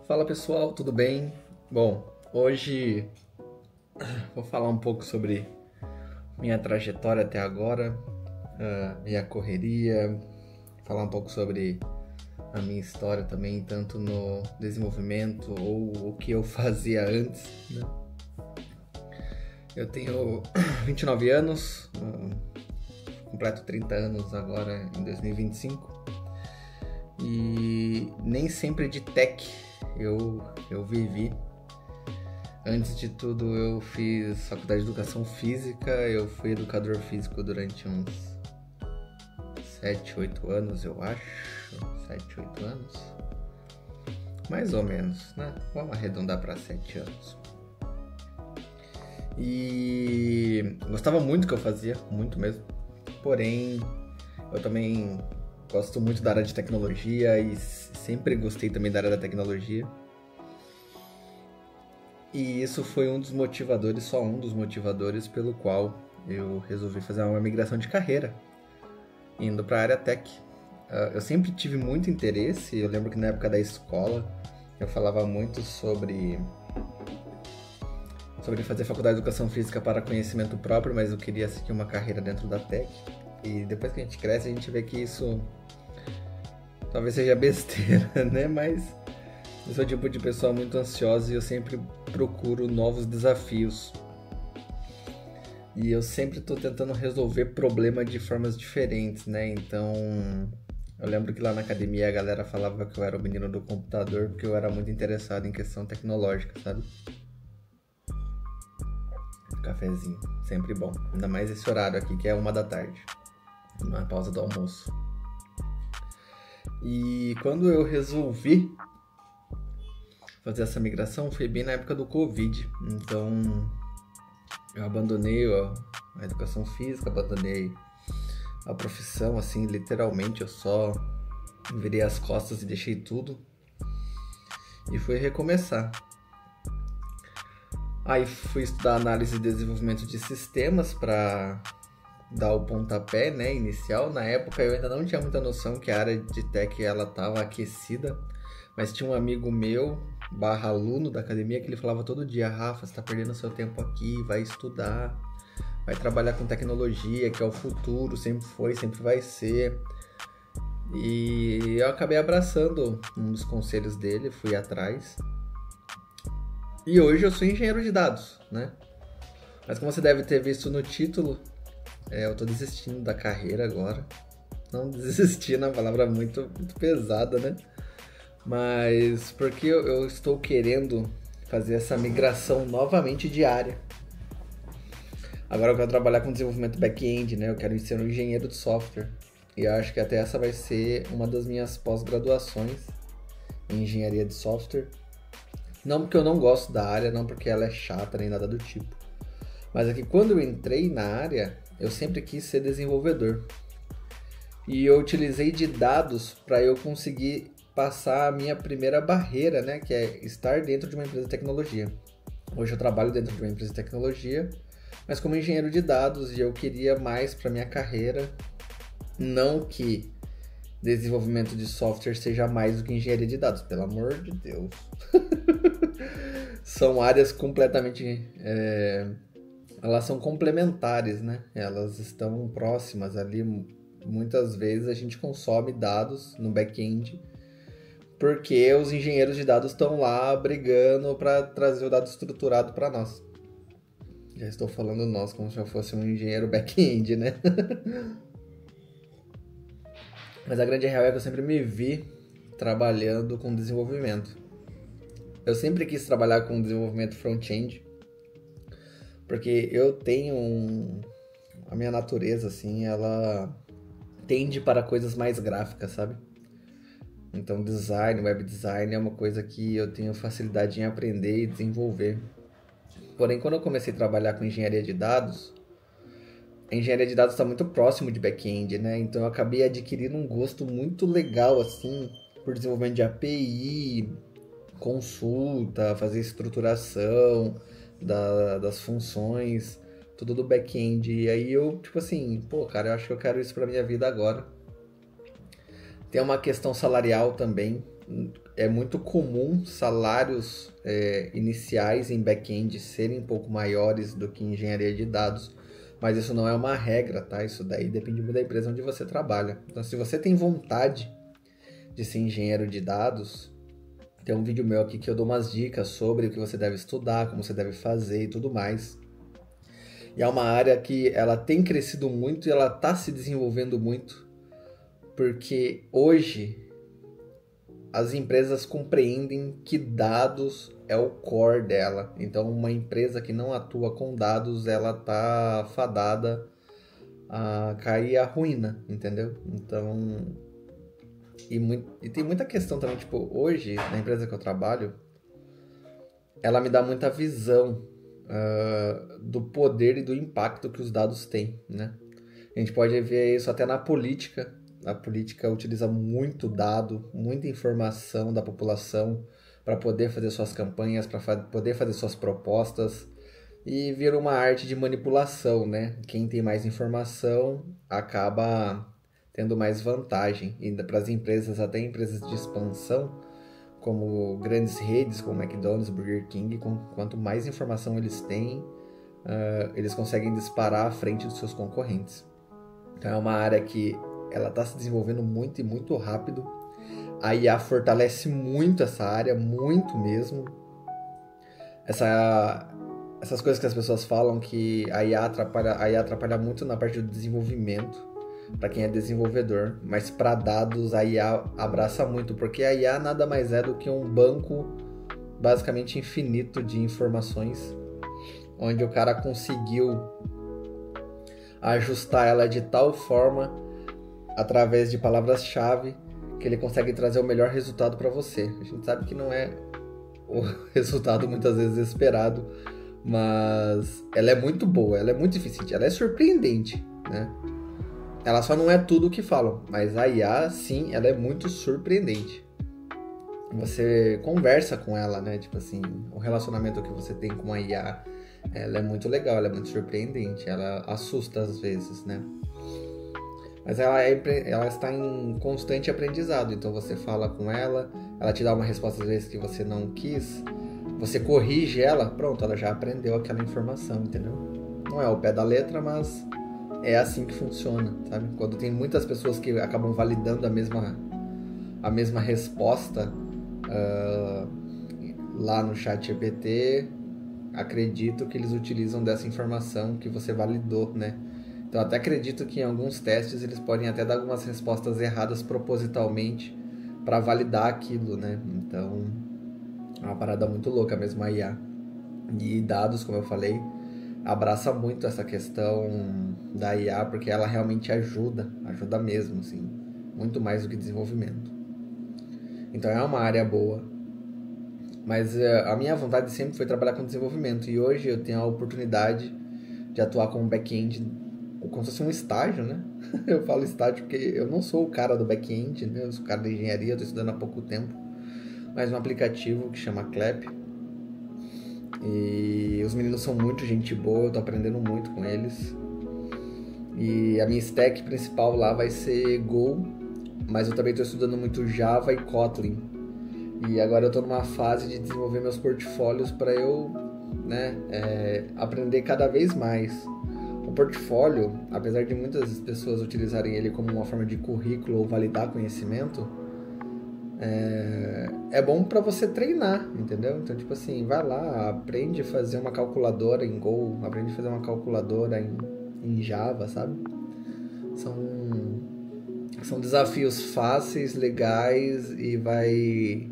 Fala pessoal, tudo bem? Bom, hoje vou falar um pouco sobre minha trajetória até agora, minha correria, falar um pouco sobre a minha história também, tanto no desenvolvimento ou o que eu fazia antes, né? Eu tenho 29 anos, completo 30 anos agora em 2025 e nem sempre de tech eu vivi. Antes de tudo, eu fiz faculdade de educação física, eu fui educador físico durante uns 7, 8 anos, eu acho. 7, 8 anos. Mais ou menos, né? Vamos arredondar para 7 anos. E gostava muito do que eu fazia, muito mesmo. Porém, eu também gosto muito da área de tecnologia e sempre gostei também da área da tecnologia. E isso foi um dos motivadores, só um dos motivadores pelo qual eu resolvi fazer uma migração de carreira, indo para a área tech. Eu sempre tive muito interesse, eu lembro que na época da escola eu falava muito sobre fazer faculdade de educação física para conhecimento próprio, mas eu queria seguir uma carreira dentro da tech. E depois que a gente cresce, a gente vê que isso talvez seja besteira, né? Mas eu sou o tipo de pessoa muito ansiosa e eu sempre procuro novos desafios. E eu sempre estou tentando resolver problema de formas diferentes, né? Então, eu lembro que lá na academia a galera falava que eu era o menino do computador porque eu era muito interessado em questão tecnológica, sabe? Cafezinho, sempre bom. Ainda mais esse horário aqui que é 1 da tarde, na pausa do almoço. E quando eu resolvi fazer essa migração foi bem na época do Covid. Então eu abandonei a educação física, abandonei a profissão, assim, literalmente eu só virei as costas e deixei tudo e fui recomeçar. Aí fui estudar análise e desenvolvimento de sistemas para dar o pontapé, né, inicial. Na época eu ainda não tinha muita noção que a área de tech ela estava aquecida, mas tinha um amigo meu /aluno da academia que ele falava todo dia: Rafa, você tá perdendo seu tempo aqui, vai estudar, vai trabalhar com tecnologia, que é o futuro, sempre foi, sempre vai ser. E eu acabei abraçando um dos conselhos dele, fui atrás. E hoje eu sou engenheiro de dados, né? Mas como você deve ter visto no título, eu tô desistindo da carreira agora. Não desistindo, é uma palavra muito pesada, né? Mas porque eu estou querendo fazer essa migração novamente de área. Agora eu quero trabalhar com desenvolvimento back-end, né? Eu quero ser um engenheiro de software. E eu acho que até essa vai ser uma das minhas pós-graduações em engenharia de software. Não porque eu não gosto da área, não porque ela é chata nem nada do tipo. Mas é que quando eu entrei na área, eu sempre quis ser desenvolvedor. E eu utilizei de dados para eu conseguir passar a minha primeira barreira, né, que é estar dentro de uma empresa de tecnologia. Hoje eu trabalho dentro de uma empresa de tecnologia, mas como engenheiro de dados, e eu queria mais para minha carreira, não que desenvolvimento de software seja mais do que engenharia de dados, pelo amor de Deus. São áreas completamente, elas são complementares, né? Elas estão próximas ali. Muitas vezes a gente consome dados no back-end porque os engenheiros de dados estão lá brigando para trazer o dado estruturado para nós. Já estou falando nós como se eu fosse um engenheiro back-end, né? Mas a grande real é que eu sempre me vi trabalhando com desenvolvimento. Eu sempre quis trabalhar com desenvolvimento front-end, porque eu tenho a minha natureza, assim, ela tende para coisas mais gráficas, sabe? Então design, web design é uma coisa que eu tenho facilidade em aprender e desenvolver. Porém, quando eu comecei a trabalhar com engenharia de dados, a engenharia de dados está muito próximo de back-end, né? Então eu acabei adquirindo um gosto muito legal, assim, por desenvolvimento de API, consulta, fazer estruturação das funções, tudo do back-end. E aí eu, tipo assim, pô, cara, eu acho que eu quero isso pra minha vida agora. Tem uma questão salarial também. é muito comum salários iniciais em back-end serem um pouco maiores do que em engenharia de dados, mas isso não é uma regra, tá? Isso daí depende muito da empresa onde você trabalha. Então, se você tem vontade de ser engenheiro de dados, tem um vídeo meu aqui que eu dou umas dicas sobre o que você deve estudar, como você deve fazer e tudo mais. E é uma área que ela tem crescido muito e ela está se desenvolvendo muito, porque hoje as empresas compreendem que dados é o core dela. Então, uma empresa que não atua com dados, ela tá fadada a cair à ruína, entendeu? Então, e tem muita questão também, tipo, hoje, na empresa que eu trabalho, ela me dá muita visão do poder e do impacto que os dados têm, né? A gente pode ver isso até na política. A política utiliza muito dado, muita informação da população para poder fazer suas campanhas, para poder fazer suas propostas, e vira uma arte de manipulação, né? Quem tem mais informação acaba tendo mais vantagem. E para as empresas, até empresas de expansão, como grandes redes como McDonald's, Burger King, quanto mais informação eles têm, eles conseguem disparar à frente dos seus concorrentes. Então é uma área que ela está se desenvolvendo muito e muito rápido. A IA fortalece muito essa área, muito mesmo. Essas coisas que as pessoas falam que a IA atrapalha muito na parte do desenvolvimento, para quem é desenvolvedor, mas para dados a IA abraça muito, porque a IA nada mais é do que um banco basicamente infinito de informações, onde o cara conseguiu ajustar ela de tal forma, através de palavras-chave, que ele consegue trazer o melhor resultado para você. A gente sabe que não é o resultado muitas vezes esperado, mas ela é muito boa, ela é muito eficiente, ela é surpreendente, né? Ela só não é tudo o que falam, mas a IA, sim, ela é muito surpreendente. Você conversa com ela, né? Tipo assim, o relacionamento que você tem com a IA, ela é muito legal, ela é muito surpreendente, ela assusta às vezes, né? Mas ela está em constante aprendizado, então você fala com ela, ela te dá uma resposta às vezes que você não quis, você corrige ela, pronto, ela já aprendeu aquela informação, entendeu? Não é ao pé da letra, mas é assim que funciona, sabe? Quando tem muitas pessoas que acabam validando a mesma resposta lá no chat GPT, acredito que eles utilizam dessa informação que você validou, né? Então até acredito que em alguns testes eles podem até dar algumas respostas erradas propositalmente para validar aquilo, né? Então é uma parada muito louca mesmo a IA. E dados, como eu falei, abraça muito essa questão da IA, porque ela realmente ajuda mesmo, assim, muito mais do que desenvolvimento. Então é uma área boa. Mas a minha vontade sempre foi trabalhar com desenvolvimento, e hoje eu tenho a oportunidade de atuar como back-end, como se fosse um estágio, né? Eu falo estágio porque eu não sou o cara do back-end, né? Eu sou o cara da engenharia, eu estou estudando há pouco tempo, mas um aplicativo que chama Clap. E os meninos são muito gente boa, eu tô aprendendo muito com eles. E a minha stack principal lá vai ser Go, mas eu também tô estudando muito Java e Kotlin. E agora eu tô numa fase de desenvolver meus portfólios para eu, né, aprender cada vez mais. O portfólio, apesar de muitas pessoas utilizarem ele como uma forma de currículo ou validar conhecimento, é bom para você treinar, entendeu? Então, tipo assim, vai lá, aprende a fazer uma calculadora em Go, aprende a fazer uma calculadora em Java, sabe? São desafios fáceis, legais, e vai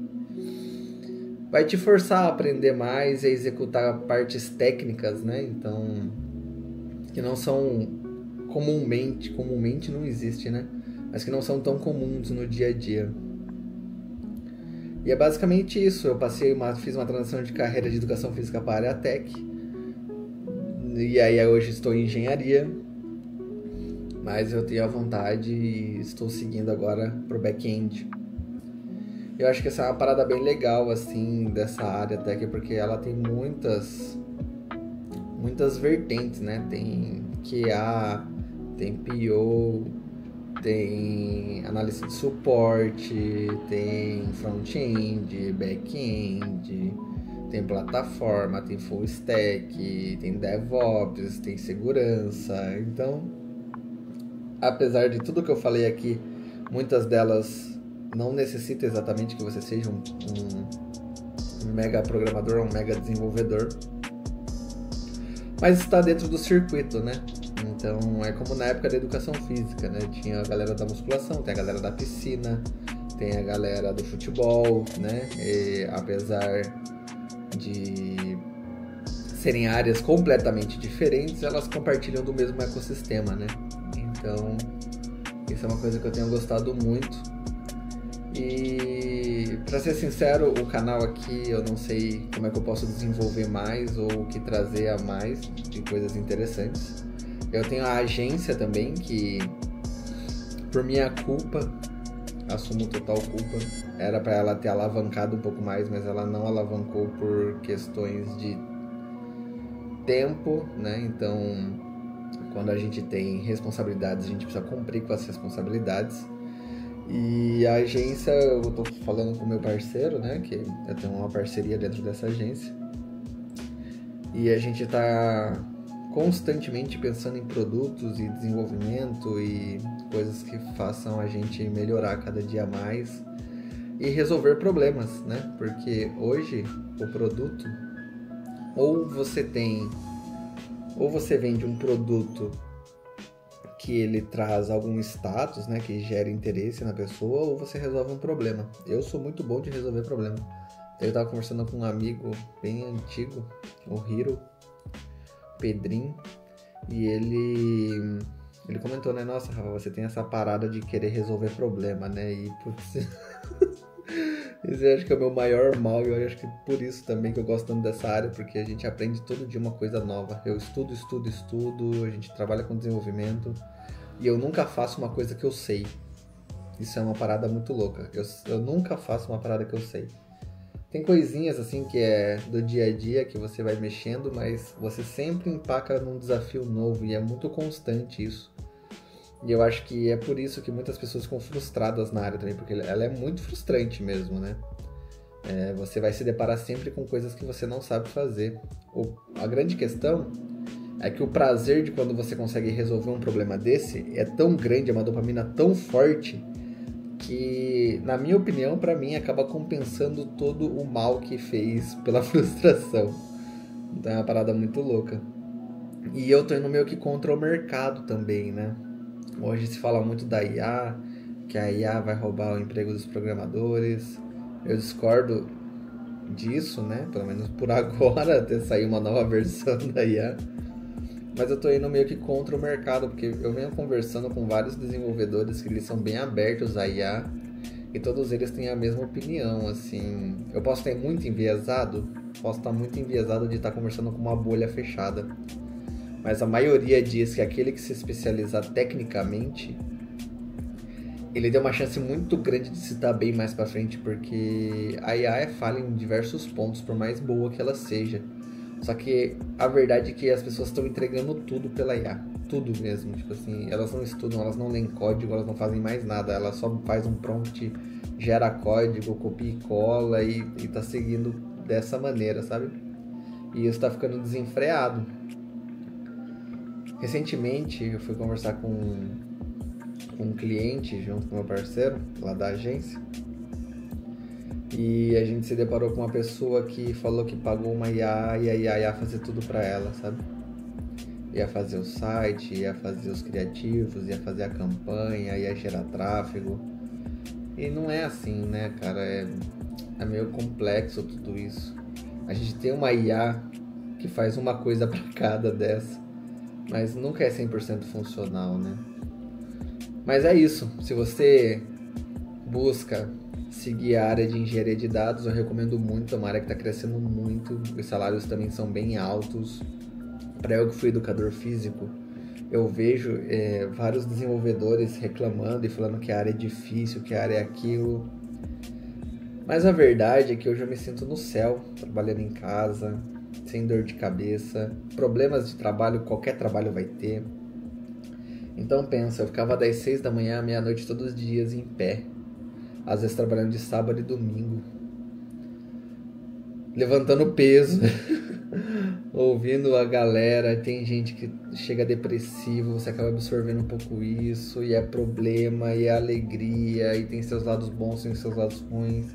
te forçar a aprender mais e a executar partes técnicas, né? Então, que não são comumente não existe, né? Mas que não são tão comuns no dia a dia. E é basicamente isso. Eu fiz uma transição de carreira de educação física para a área tech. E aí hoje estou em engenharia. Mas eu tenho a vontade e estou seguindo agora pro back-end. Eu acho que essa é uma parada bem legal, assim, dessa área tech, porque ela tem muitas vertentes, né? Tem QA, tem PO, tem análise de suporte, tem front-end, back-end, tem plataforma, tem full stack, tem DevOps, tem segurança. Então, apesar de tudo que eu falei aqui, muitas delas não necessitam exatamente que você seja um mega programador, um mega desenvolvedor, mas está dentro do circuito, né? Então é como na época da educação física, né? Tinha a galera da musculação, tem a galera da piscina, tem a galera do futebol, né? E, apesar de serem áreas completamente diferentes, elas compartilham do mesmo ecossistema, né? Então isso é uma coisa que eu tenho gostado muito. E pra ser sincero, o canal aqui eu não sei como é que eu posso desenvolver mais ou o que trazer a mais de coisas interessantes. Eu tenho a agência também, que por minha culpa, assumo total culpa, era para ela ter alavancado um pouco mais, mas ela não alavancou por questões de tempo, né? Então, quando a gente tem responsabilidades, a gente precisa cumprir com as responsabilidades. E a agência, eu tô falando com o meu parceiro, né? Que eu tenho uma parceria dentro dessa agência. E a gente tá constantemente pensando em produtos e desenvolvimento e coisas que façam a gente melhorar cada dia mais e resolver problemas, né? Porque hoje o produto, ou você vende um produto que ele traz algum status, né, que gera interesse na pessoa, ou você resolve um problema. Eu sou muito bom de resolver problema. Eu estava conversando com um amigo bem antigo, o Hiro, Pedrinho, e ele comentou, né, nossa, Rafa, você tem essa parada de querer resolver problema, né, e putz, esse eu acho que é o meu maior mal, e eu acho que por isso também que eu gosto tanto dessa área, porque a gente aprende todo dia uma coisa nova. Eu estudo, a gente trabalha com desenvolvimento, e eu nunca faço uma coisa que eu sei. Isso é uma parada muito louca, eu nunca faço uma parada que eu sei. Tem coisinhas assim que é do dia a dia que você vai mexendo, mas você sempre empaca num desafio novo e é muito constante isso. E eu acho que é por isso que muitas pessoas ficam frustradas na área também, porque ela é muito frustrante mesmo, né? Você vai se deparar sempre com coisas que você não sabe fazer. A grande questão é que o prazer de quando você consegue resolver um problema desse é tão grande, é uma dopamina tão forte, que, na minha opinião, pra mim, acaba compensando todo o mal que fez pela frustração. Então é uma parada muito louca. E eu tô indo meio que contra o mercado também, né? Hoje se fala muito da IA, que a IA vai roubar o emprego dos programadores. Eu discordo disso, né? Pelo menos por agora, até sair uma nova versão da IA. Mas eu tô indo meio que contra o mercado, porque eu venho conversando com vários desenvolvedores que eles são bem abertos à IA e todos eles têm a mesma opinião, assim. Eu posso estar muito enviesado de estar conversando com uma bolha fechada. Mas a maioria diz que aquele que se especializar tecnicamente, ele tem uma chance muito grande de se dar bem mais pra frente, porque a IA é falha em diversos pontos, por mais boa que ela seja. Só que a verdade é que as pessoas estão entregando tudo pela IA. Tudo mesmo. Tipo assim, elas não estudam, elas não leem código, elas não fazem mais nada. Ela só faz um prompt, gera código, copia e cola e tá seguindo dessa maneira, sabe? E isso tá ficando desenfreado. Recentemente eu fui conversar com um cliente junto com meu parceiro lá da agência. E a gente se deparou com uma pessoa que falou que pagou uma IA e a IA ia fazer tudo pra ela, sabe? Ia fazer o site, ia fazer os criativos, ia fazer a campanha, ia gerar tráfego. E não é assim, né, cara? É meio complexo tudo isso. A gente tem uma IA que faz uma coisa pra cada dessa, mas nunca é 100% funcional, né? Mas é isso. Se você busca seguir a área de engenharia de dados, eu recomendo muito, é uma área que está crescendo muito, os salários também são bem altos. Para eu que fui educador físico, eu vejo vários desenvolvedores reclamando e falando que a área é difícil, que a área é aquilo. Mas a verdade é que hoje eu me sinto no céu, trabalhando em casa, sem dor de cabeça. Problemas de trabalho, qualquer trabalho vai ter. Então pensa, eu ficava das 6 da manhã à meia-noite todos os dias em pé. Às vezes trabalhando de sábado e domingo. Levantando peso. Ouvindo a galera. Tem gente que chega depressivo, você acaba absorvendo um pouco isso. E é problema, e é alegria. E tem seus lados bons, tem seus lados ruins.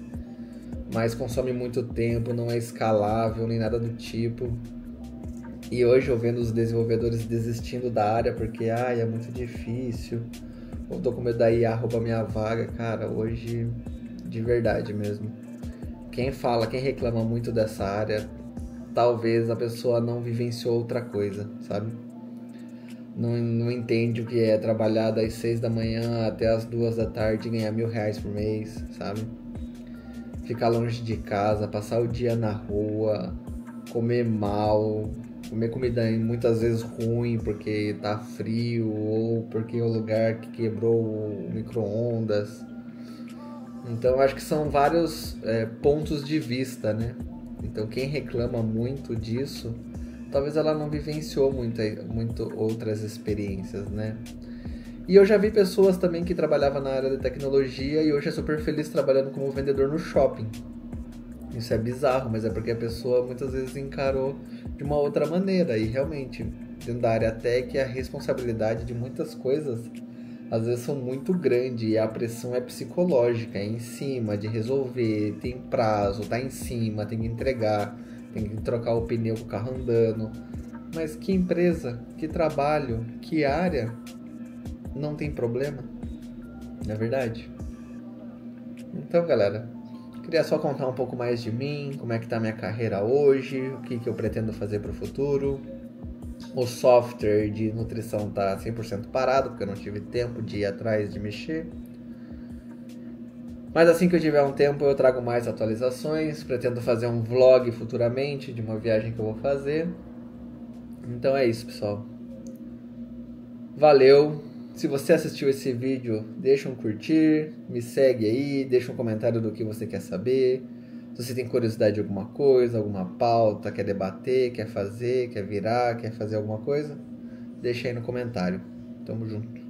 Mas consome muito tempo, não é escalável, nem nada do tipo. E hoje eu vendo os desenvolvedores desistindo da área porque é muito difícil. Ou tô com medo da IA roubar minha vaga. Cara, hoje, de verdade mesmo. Quem reclama muito dessa área, talvez a pessoa não vivenciou outra coisa, sabe? Não entende o que é trabalhar das 6 da manhã até as 2 da tarde e ganhar R$1.000 por mês, sabe? Ficar longe de casa, passar o dia na rua, comer mal, comer comida muitas vezes ruim porque tá frio ou porque o lugar que quebrou o micro-ondas. Então acho que são vários pontos de vista, né? Então quem reclama muito disso, talvez ela não vivenciou muito outras experiências, né? E eu já vi pessoas também que trabalhavam na área de tecnologia e hoje é super feliz trabalhando como vendedor no shopping. Isso é bizarro, mas é porque a pessoa muitas vezes encarou de uma outra maneira. E realmente, dentro da área tech, a responsabilidade de muitas coisas às vezes são muito grandes e a pressão é psicológica, é em cima de resolver, tem prazo, tá em cima, tem que entregar, tem que trocar o pneu com o carro andando. Mas que empresa, que trabalho, que área não tem problema? Não é verdade? Então, galera, queria só contar um pouco mais de mim, como é que tá a minha carreira hoje, o que eu pretendo fazer para o futuro. O software de nutrição tá 100% parado, porque eu não tive tempo de ir atrás de mexer. Mas assim que eu tiver um tempo eu trago mais atualizações, pretendo fazer um vlog futuramente de uma viagem que eu vou fazer. Então é isso, pessoal. Valeu! Se você assistiu esse vídeo, deixa um curtir, me segue aí, deixa um comentário do que você quer saber. Se você tem curiosidade de alguma coisa, alguma pauta, quer debater, quer fazer, quer virar, quer fazer alguma coisa, deixa aí no comentário. Tamo junto.